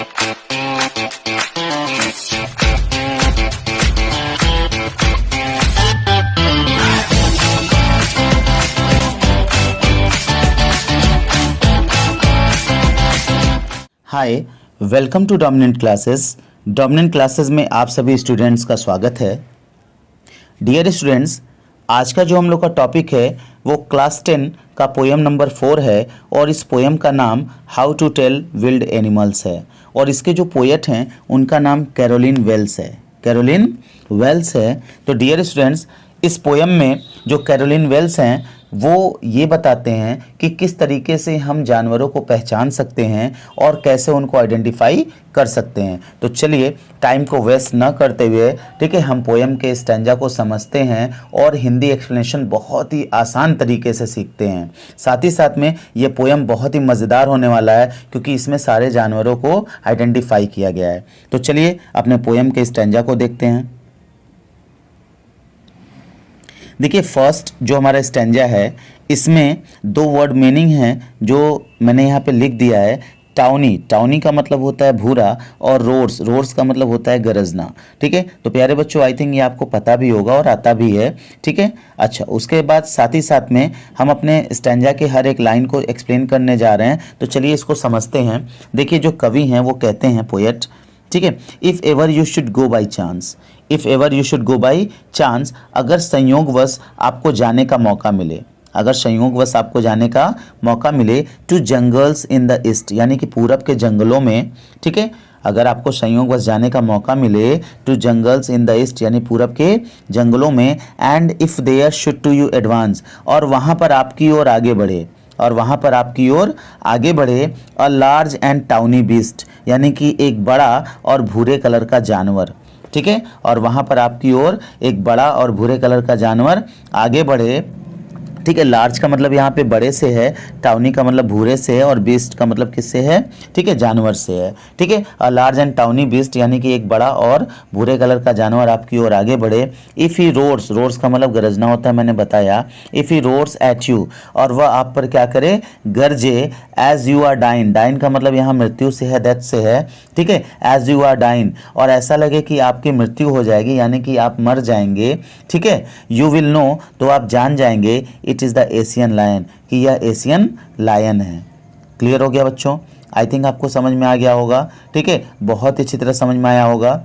Hi, welcome to dominant classes. Dominant classes में आप सभी स्टूडेंट्स का स्वागत है। डियर स्टूडेंट्स, आज का जो हम लोग का टॉपिक है वो क्लास 10 का पोएम नंबर 4 है और इस पोएम का नाम how to tell wild animals है और इसके जो पोएट हैं उनका नाम कैरोलिन वेल्स है। कैरोलिन वेल्स है। तो डियर स्टूडेंट्स, इस पोएम में जो कैरोलिन वेल्स हैं वो ये बताते हैं कि किस तरीके से हम जानवरों को पहचान सकते हैं और कैसे उनको आइडेंटिफाई कर सकते हैं। तो चलिए टाइम को वेस्ट न करते हुए, ठीक है, हम पोएम के स्टैंजा को समझते हैं और हिंदी एक्सप्लेनेशन बहुत ही आसान तरीके से सीखते हैं। साथ ही साथ में ये पोएम बहुत ही मज़ेदार होने वाला है क्योंकि इसमें सारे जानवरों को आइडेंटिफाई किया गया है। तो चलिए अपने पोएम के स्टैंजा को देखते हैं। देखिए, फर्स्ट जो हमारा स्टैंजा है इसमें दो वर्ड मीनिंग हैं जो मैंने यहाँ पे लिख दिया है। टाउनी, टाउनी का मतलब होता है भूरा और रोर्स, रोर्स का मतलब होता है गरजना। ठीक है, तो प्यारे बच्चों, आई थिंक ये आपको पता भी होगा और आता भी है। ठीक है, अच्छा, उसके बाद साथ ही साथ में हम अपने स्टैंजा के हर एक लाइन को एक्सप्लेन करने जा रहे हैं। तो चलिए इसको समझते हैं। देखिए, जो कवि हैं वो कहते हैं, पोएट, ठीक है, if ever you should go by chance, if ever you should go by chance, अगर संयोगवश आपको जाने का मौका मिले, अगर संयोगवश आपको जाने का मौका मिले to jungles in the east, यानी कि पूरब के जंगलों में, ठीक है, अगर आपको संयोगवश जाने का मौका मिले to jungles in the east यानी पूरब के जंगलों में, and if there should to you advance, और वहाँ पर आपकी ओर आगे बढ़े, और वहाँ पर आपकी ओर आगे बढ़े a large and tawny beast, यानी कि एक बड़ा और भूरे कलर का जानवर, ठीक है, और वहाँ पर आपकी ओर एक बड़ा और भूरे कलर का जानवर आगे बढ़े, ठीक है। लार्ज का मतलब यहाँ पे बड़े से है, टाउनी का मतलब भूरे से है और बीस्ट का मतलब किससे है, ठीक है, जानवर से है। ठीक है, a large and tawny beast यानी कि एक बड़ा और भूरे कलर का जानवर आपकी ओर आगे बढ़े। इफ़ ही रोर्स, रोर्स का मतलब गरजना होता है, मैंने बताया। If he roars at you, और वह आप पर क्या करे, गरजे। As you are dying, dying का मतलब यहाँ मृत्यु से है, डेथ से है, ठीक है। एज यू आर डाइन, और ऐसा लगे कि आपकी मृत्यु हो जाएगी यानी कि आप मर जाएंगे, ठीक है। यू विल नो, तो आप जान जाएंगे, it is the Asian lion, कि यह एशियन लायन है। क्लियर हो गया बच्चों? आई थिंक आपको समझ में आ गया होगा, ठीक है, बहुत अच्छी तरह समझ में आया होगा।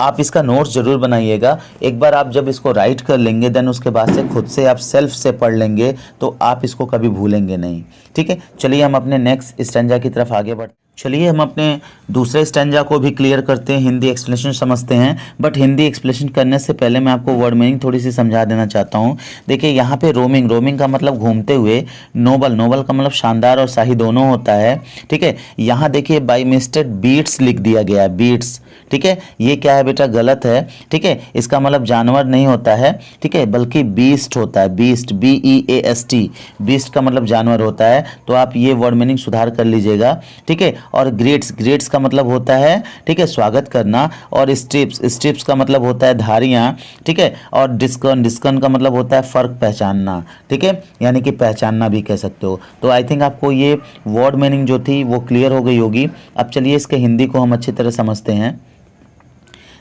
आप इसका नोट्स जरूर बनाइएगा। एक बार आप जब इसको राइट कर लेंगे देन उसके बाद से खुद से आप सेल्फ से पढ़ लेंगे तो आप इसको कभी भूलेंगे नहीं। ठीक है, चलिए हम अपने नेक्स्ट स्टैंजा की तरफ आगे बढ़ते। चलिए हम अपने दूसरे स्टैंजा को भी क्लियर करते हैं, हिंदी एक्सप्लेनेशन समझते हैं। बट हिंदी एक्सप्लेनेशन करने से पहले मैं आपको वर्ड मीनिंग थोड़ी सी समझा देना चाहता हूँ। देखिए, यहाँ पे रोमिंग, रोमिंग का मतलब घूमते हुए, नोबल, नोबल का मतलब शानदार और शाही दोनों होता है। ठीक है, यहाँ देखिए बाई मिस्टेक बीट्स लिख दिया गया है, बीट्स। ठीक है, ये क्या है बेटा, गलत है। ठीक है, इसका मतलब जानवर नहीं होता है, ठीक है, बल्कि बीस्ट होता है, बीस्ट, BEAST, बीस्ट का मतलब जानवर होता है। तो आप ये वर्ड मीनिंग सुधार कर लीजिएगा। ठीक है, और ग्रेट्स, ग्रेट्स का मतलब होता है, ठीक है, स्वागत करना। और स्ट्रिप्स, स्ट्रिप्स का मतलब होता है धारियाँ, ठीक है। और डिस्कन, डिस्कन का मतलब होता है फर्क पहचानना, ठीक है, यानी कि पहचानना भी कह सकते हो। तो आई थिंक आपको ये वर्ड मीनिंग जो थी वो क्लियर हो गई होगी। अब चलिए इसके हिंदी को हम अच्छी तरह समझते हैं।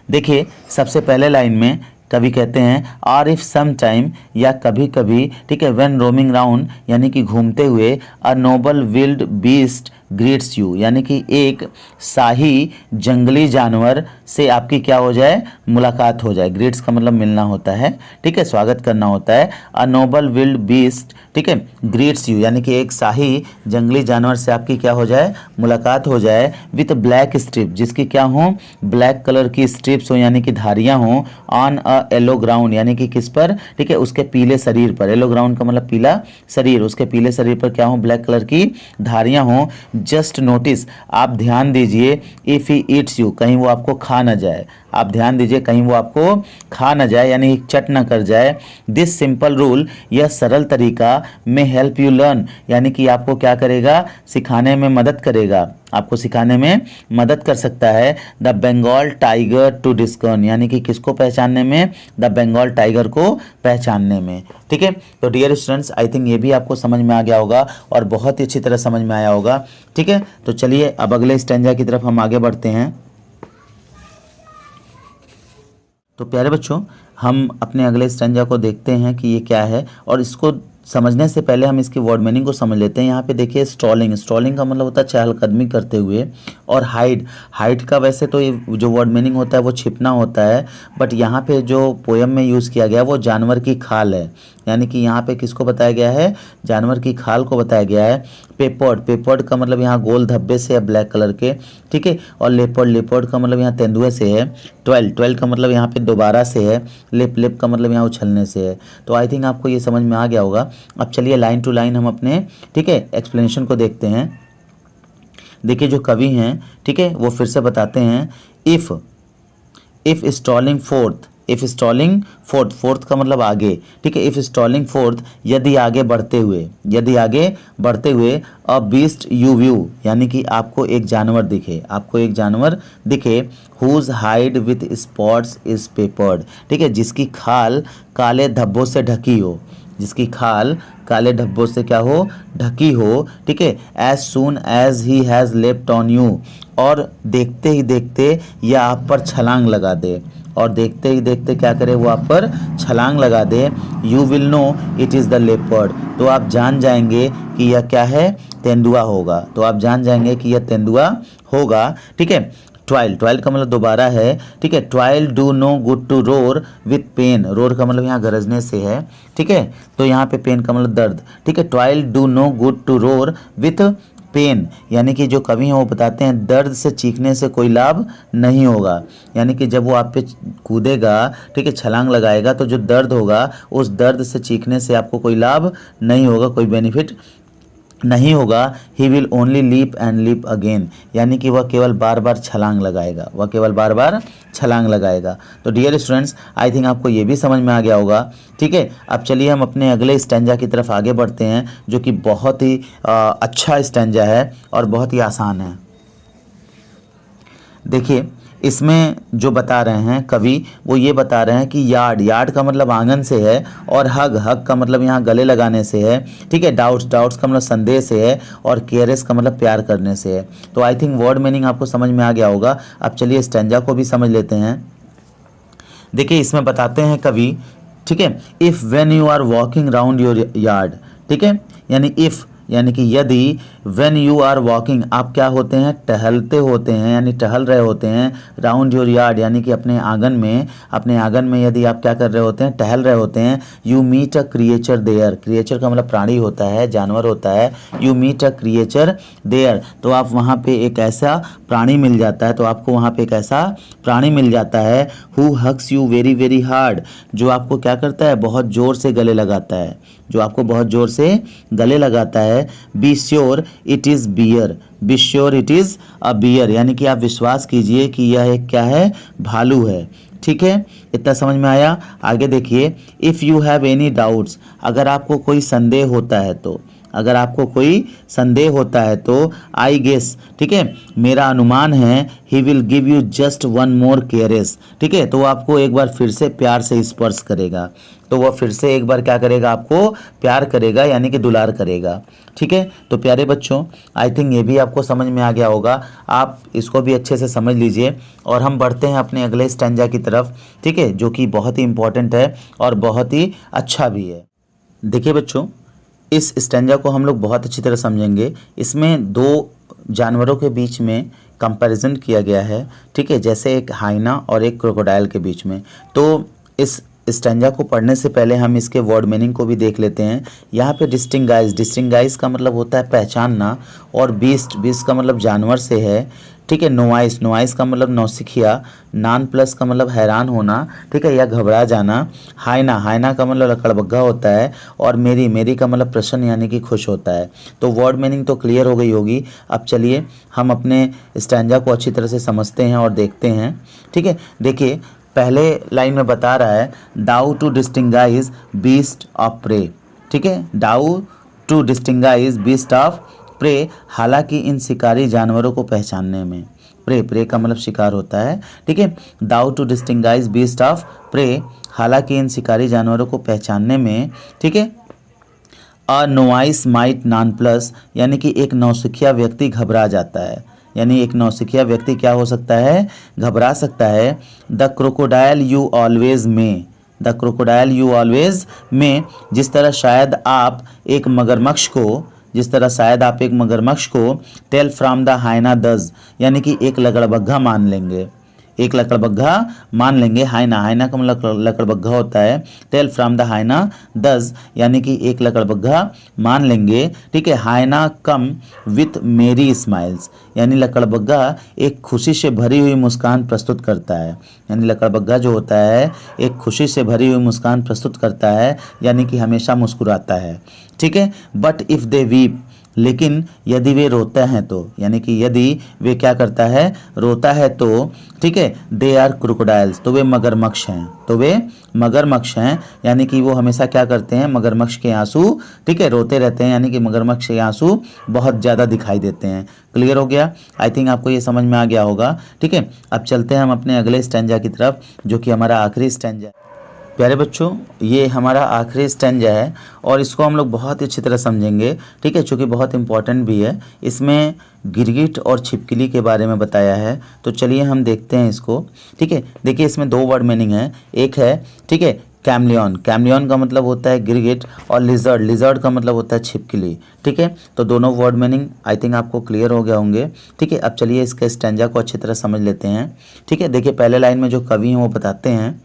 देखिए, सबसे पहले लाइन में कवि कहते हैं आर इफ सम टाइम, या कभी कभी, ठीक है, व्हेन रोमिंग राउंड यानी कि घूमते हुए, a noble wild beast greets you, यानी कि एक शाही जंगली जानवर से आपकी क्या हो जाए, मुलाकात हो जाए। ग्रीट्स का मतलब मिलना होता है, ठीक है, स्वागत करना होता है। अ नोबल विल्ड बीस्ट, ठीक है, ग्रीट्स यू, यानी कि एक शाही जंगली जानवर से आपकी क्या हो जाए, मुलाकात हो जाए। विथ ब्लैक स्ट्रिप, जिसकी क्या हो, ब्लैक कलर की स्ट्रिप्स हो यानी कि धारियां हो। ऑन अ येलो ग्राउंड, यानी कि किस पर, ठीक है, उसके पीले शरीर पर। येलो ग्राउंड का मतलब पीला शरीर, उसके पीले शरीर पर क्या हो, ब्लैक कलर की धारियां हो। जस्ट नोटिस, आप ध्यान दीजिए, इफ़ ही ईट्स यू, कहीं वो आपको खा ना जाए। आप ध्यान दीजिए, कहीं वो आपको खा ना जाए यानी चट ना कर जाए। दिस सिंपल रूल, यह सरल तरीका, में हेल्प यू लर्न, यानी कि आपको क्या करेगा, सिखाने में मदद करेगा। आपको सिखाने में मदद कर सकता है। द बंगाल टाइगर टू डिस्कर्न, यानी कि किसको पहचानने में, द बंगाल टाइगर को पहचानने में। ठीक है, तो डियर स्टूडेंट्स आई थिंक ये भी आपको समझ में आ गया होगा और बहुत ही अच्छी तरह समझ में आया होगा। ठीक है, तो चलिए अब अगले स्टैंजा की तरफ हम आगे बढ़ते हैं। तो प्यारे बच्चों, हम अपने अगले स्टैंजा को देखते हैं कि ये क्या है, और इसको समझने से पहले हम इसकी वर्ड मीनिंग को समझ लेते हैं। यहाँ पे देखिए स्टॉलिंग, स्टॉलिंग का मतलब होता है चहलकदमी करते हुए, और हाइड, हाइड का वैसे तो ये जो वर्ड मीनिंग होता है वो छिपना होता है, बट यहाँ पे जो पोयम में यूज़ किया गया वो जानवर की खाल है, यानी कि यहाँ पे किसको बताया गया है, जानवर की खाल को बताया गया है। पेपर्ड, पेपर्ड का मतलब यहाँ गोल धब्बे से है ब्लैक कलर के। ठीक है, और लेपर्ड, लेपर्ड का मतलब यहाँ तेंदुए से है। ट्वेल्व, ट्वेल्व का मतलब यहाँ पे दोबारा से है। लिप, लिप का मतलब यहाँ उछलने से है। तो आई थिंक आपको ये समझ में आ गया होगा। अब चलिए लाइन टू लाइन हम अपने, ठीक है, एक्सप्लेनेशन को देखते हैं। देखिए जो कवि हैं, ठीक है, वो फिर से बताते हैं। If stalling fourth, if stalling fourth, fourth का मतलब आगे। ठीक है, इफ स्टॉलिंग फोर्थ, यदि आगे बढ़ते हुए, यदि आगे बढ़ते हुए, अ बीस्ट यू व्यू, यानी कि आपको एक जानवर दिखे, आपको एक जानवर दिखे, whose hide with spots is peppered, ठीक है, जिसकी खाल काले धब्बों से ढकी हो, जिसकी खाल काले धब्बों से क्या हो, ढकी हो। ठीक है, as soon as he has leapt on you, और देखते ही देखते यह आप पर छलांग लगा दे, और देखते ही देखते क्या करे, वो आप पर छलांग लगा दे। You will know it is the leopard, तो आप जान जाएंगे कि यह क्या है, तेंदुआ होगा, तो आप जान जाएंगे कि यह तेंदुआ होगा। ठीक है, ट्वाइल, ट्वाइल का मतलब दोबारा है। ठीक है, ट्वाइल do no good to roar with pain, roar का मतलब यहाँ गरजने से है। ठीक है, तो यहाँ पे पेन का मतलब दर्द। ठीक है, ट्वाइल do no good to roar with pain, यानी कि जो कवि हैं वो बताते हैं दर्द से चीखने से कोई लाभ नहीं होगा, यानी कि जब वो आप पे कूदेगा, ठीक है, छलांग लगाएगा, तो जो दर्द होगा उस दर्द से चीखने से आपको कोई लाभ नहीं होगा, कोई बेनिफिट नहीं होगा। He will only leap and leap again, यानी कि वह केवल बार बार छलांग लगाएगा, वह केवल बार बार छलांग लगाएगा। तो डियर स्टूडेंट्स आई थिंक आपको ये भी समझ में आ गया होगा। ठीक है, अब चलिए हम अपने अगले स्टैंजा की तरफ आगे बढ़ते हैं, जो कि बहुत ही अच्छा स्टैंजा है और बहुत ही आसान है। देखिए इसमें जो बता रहे हैं कवि, वो ये बता रहे हैं कि यार्ड, यार्ड का मतलब आंगन से है, और हग, हग का मतलब यहाँ गले लगाने से है। ठीक है, डाउट्स, डाउट्स का मतलब संदेह से है, और केयरलेस का मतलब प्यार करने से है। तो आई थिंक वर्ड मीनिंग आपको समझ में आ गया होगा। अब चलिए स्टैंजा को भी समझ लेते हैं। देखिए इसमें बताते हैं कवि, ठीक है, if when you are walking round your yard, ठीक है, यानी इफ़, यानी कि यदि, व्हेन यू आर वॉकिंग, आप क्या होते हैं, टहलते होते हैं, यानी टहल रहे होते हैं, राउंड योर यार्ड, यानी कि अपने आंगन में, अपने आंगन में यदि आप क्या कर रहे होते हैं, टहल रहे होते हैं। You meet a creature there, creature का मतलब प्राणी होता है, जानवर होता है। You meet a creature there, तो आप वहाँ पे एक ऐसा प्राणी मिल जाता है, तो आपको वहाँ पे एक ऐसा प्राणी मिल जाता है। Who hugs you very very hard, जो आपको क्या करता है, बहुत ज़ोर से गले लगाता है, जो आपको बहुत ज़ोर से गले लगाता है। Be sure it is bear, be sure it is a bear, यानी कि आप विश्वास कीजिए कि यह एक क्या है, भालू है। ठीक है, इतना समझ में आया। आगे देखिए, if you have any doubts, अगर आपको कोई संदेह होता है तो, अगर आपको कोई संदेह होता है तो, आई गेस, ठीक है, मेरा अनुमान है, he will give you just one more caress, ठीक है, तो वो आपको एक बार फिर से प्यार से स्पर्श करेगा, तो वह फिर से एक बार क्या करेगा, आपको प्यार करेगा, यानी कि दुलार करेगा। ठीक है, तो प्यारे बच्चों आई थिंक ये भी आपको समझ में आ गया होगा, आप इसको भी अच्छे से समझ लीजिए, और हम बढ़ते हैं अपने अगले स्टैंजा की तरफ। ठीक है, जो कि बहुत ही इंपॉर्टेंट है और बहुत ही अच्छा भी है। देखिए बच्चों, इस स्टैंजा को हम लोग बहुत अच्छी तरह समझेंगे। इसमें दो जानवरों के बीच में कंपैरिजन किया गया है, ठीक है, जैसे एक हाइना और एक क्रोकोडाइल के बीच में। तो इस स्टैंजा को पढ़ने से पहले हम इसके वर्ड मीनिंग को भी देख लेते हैं। यहाँ पे डिस्टिंगाइज, डिस्टिंगाइज का मतलब होता है पहचानना, और बीस्ट, बीस्ट का मतलब जानवर से है। ठीक है, नोआइस, नोआइस का मतलब नौसिखिया, नान प्लस का मतलब हैरान होना, ठीक है, या घबरा जाना। हाइना, हाइना का मतलब लकड़बग्घा होता है, और मेरी, मेरी का मतलब प्रसन्न यानी कि खुश होता है। तो वर्ड मीनिंग तो क्लियर हो गई होगी। अब चलिए हम अपने स्टैंजा को अच्छी तरह से समझते हैं और देखते हैं। ठीक है, देखिए पहले लाइन में बता रहा है, डाउ टू डिस्टिंगाइज बीस्ट ऑफ प्रे, ठीक है, डाउ टू डिस्टिंगाइज बीस्ट ऑफ प्रे, हालांकि इन शिकारी जानवरों को पहचानने में। प्रे, प्रे का मतलब शिकार होता है, ठीक है। दाउ टू डिस्टिंगाइज बीस्ट ऑफ प्रे, हालांकि इन शिकारी जानवरों को पहचानने में, ठीक है। अ नोवाइस माइट नॉन प्लस, यानी कि एक नौसिखिया व्यक्ति घबरा जाता है, यानी एक नौसिखिया व्यक्ति क्या हो सकता है, घबरा सकता है। द क्रोकोडाइल यू ऑलवेज में, द क्रोकोडाइल यू ऑलवेज में, जिस तरह शायद आप एक मगरमच्छ को, जिस तरह शायद आप एक मगरमच्छ को टेल फ्रॉम द हाइना दज, यानी कि एक लकड़बग्घा मान लेंगे, एक लकड़बग्घा मान लेंगे। हाइना, हाइना का मतलब लकड़बग्घा होता है। टेल फ्रॉम द हाइना दज, यानी कि एक लकड़बग्घा मान लेंगे, ठीक है। हाइना कम विथ मेरी स्माइल्स, यानी लकड़बग्घा एक खुशी से भरी हुई मुस्कान प्रस्तुत करता है, यानी लकड़बग्घा जो होता है एक खुशी से भरी हुई मुस्कान प्रस्तुत करता है, यानी कि हमेशा मुस्कुराता है, ठीक है। बट इफ़ दे वीप, लेकिन यदि वे रोते हैं तो, यानी कि यदि वे क्या करता है, रोता है तो, ठीक है। दे आर क्रोकोडाइल्स, तो वे मगरमच्छ हैं, तो वे मगरमच्छ हैं, यानी कि वो हमेशा क्या करते हैं, मगरमच्छ के आंसू, ठीक है, रोते रहते हैं, यानी कि मगरमच्छ के आंसू बहुत ज़्यादा दिखाई देते हैं। क्लियर हो गया? आई थिंक आपको ये समझ में आ गया होगा, ठीक है। अब चलते हैं हम अपने अगले स्टैंजा की तरफ, जो कि हमारा आखिरी स्टैंजा है। प्यारे बच्चों, ये हमारा आखिरी स्टैंजा है और इसको हम लोग बहुत ही अच्छी तरह समझेंगे, ठीक है, चूँकि बहुत इंपॉर्टेंट भी है। इसमें गिरगिट और छिपकली के बारे में बताया है, तो चलिए हम देखते हैं इसको, ठीक है। देखिए इसमें दो वर्ड मीनिंग है, एक है, ठीक है, कैमलियन, कैमलियन का मतलब होता है गिरगिट, और लिजर्ड, लिजर्ड का मतलब होता है छिपकली, ठीक है। तो दोनों वर्ड मीनिंग आई थिंक आपको क्लियर हो गया होंगे, ठीक है। अब चलिए इसके स्टैंजा को अच्छी तरह समझ लेते हैं, ठीक है। देखिए पहले लाइन में जो कवि हैं वो बताते हैं,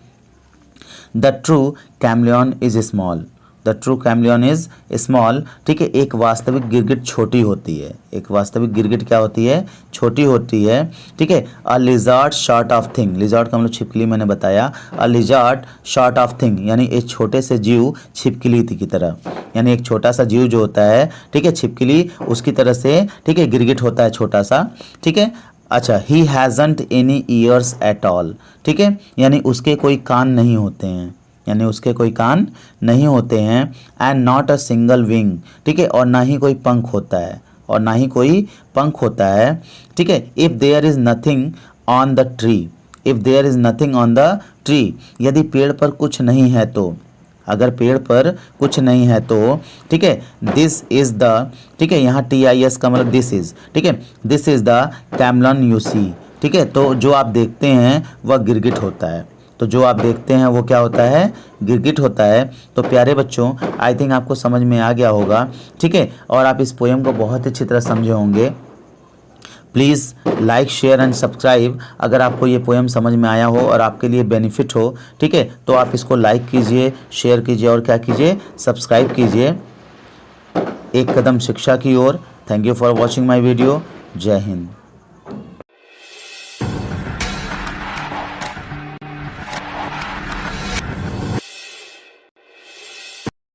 the true chameleon is small, the true chameleon is small, ठीक है। एक वास्तविक गिरगिट छोटी होती है, एक वास्तविक गिरगिट क्या होती है, छोटी होती है, ठीक है। अ lizard short of thing, lizard का मतलब छिपकली मैंने बताया, अ लिजर्ड शॉर्ट ऑफ थिंग, यानी एक छोटे से जीव छिपकली की तरह, यानी एक छोटा सा जीव जो होता है, ठीक है, छिपकली उसकी तरह से, ठीक है, गिरगिट होता है छोटा सा, ठीक है। अच्छा, ही हैज़ंट एनी ईयर्स एट ऑल, ठीक है, यानी उसके कोई कान नहीं होते हैं, यानी उसके कोई कान नहीं होते हैं। And not a single wing, ठीक है, और ना ही कोई पंख होता है, और ना ही कोई पंख होता है, ठीक है। If there is nothing on the tree, if there is nothing on the tree, यदि पेड़ पर कुछ नहीं है तो, अगर पेड़ पर कुछ नहीं है तो, ठीक है। दिस इज़ द, ठीक है, यहाँ TIS का मतलब दिस इज़, ठीक है, this is the chameleon you see, ठीक है। तो जो आप देखते हैं वह गिरगिट होता है, तो जो आप देखते हैं वो क्या होता है, गिरगिट होता है। तो प्यारे बच्चों, आई थिंक आपको समझ में आ गया होगा, ठीक है, और आप इस पोएम को बहुत अच्छी तरह समझे होंगे। Please like, share and subscribe. अगर आपको ये पोएम समझ में आया हो और आपके लिए बेनिफिट हो, ठीक है, तो आप इसको लाइक कीजिए, शेयर कीजिए और क्या कीजिए, सब्सक्राइब कीजिए। एक कदम शिक्षा की ओर। Thank you for watching my video. जय हिंद।